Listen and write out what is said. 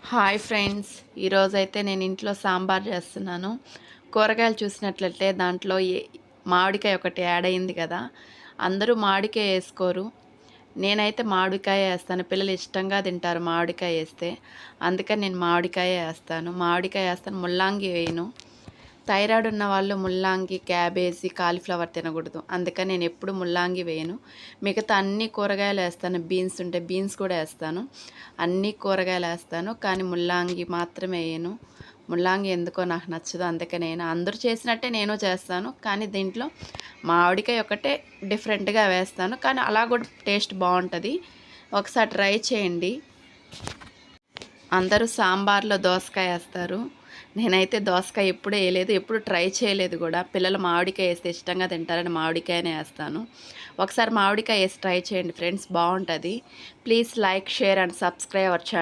Hi friends, ఈరోజైతే నేను ఇంట్లో సాంబార్ చేస్తున్నాను. కూరగాయలు చూసినట్లయితే దాంట్లో మామిడికాయ ఒకటి యాడ్ అయింది కదా. అందరూ మామిడికాయ వేసుకోరు, నేనైతే మామిడికాయ వేస్తాను. పిల్లలు ఇష్టంగా తింటారు మామిడికాయ వేస్తే, అందుకని నేను మామిడికాయ వేస్తాను. ముల్లంగి వేయను. థైరాయిడ్ ఉన్న వాళ్ళు ముల్లంగి, క్యాబేజీ, కాలీఫ్లవర్ తినకూడదు, అందుకని నేను ఎప్పుడు ముల్లంగి వేయను. మిగతా అన్ని కూరగాయలు వేస్తాను. బీన్స్ ఉంటే బీన్స్ కూడా వేస్తాను. అన్ని కూరగాయలు వేస్తాను, కానీ ముల్లంగి మాత్రమే వేయను. ముల్లంగి ఎందుకో నాకు నచ్చదు, అందుకని నేను అందరూ చేసినట్టే నేను చేస్తాను. కానీ దీంట్లో మామిడికాయ ఒకటే డిఫరెంట్గా వేస్తాను, కానీ అలా కూడా టేస్ట్ బాగుంటుంది. ఒకసారి ట్రై చేయండి. అందరూ సాంబార్లో దోసకాయ వేస్తారు, నేనైతే దోసకాయ ఎప్పుడు వేయలేదు, ఎప్పుడు ట్రై చేయలేదు కూడా. పిల్లలు మామిడికాయ వేస్తే ఇష్టంగా తింటారని మామిడికాయనే వేస్తాను. ఒకసారి మామిడికాయ వేసి ట్రై చేయండి ఫ్రెండ్స్, బాగుంటుంది. Please like, share and subscribe our channel.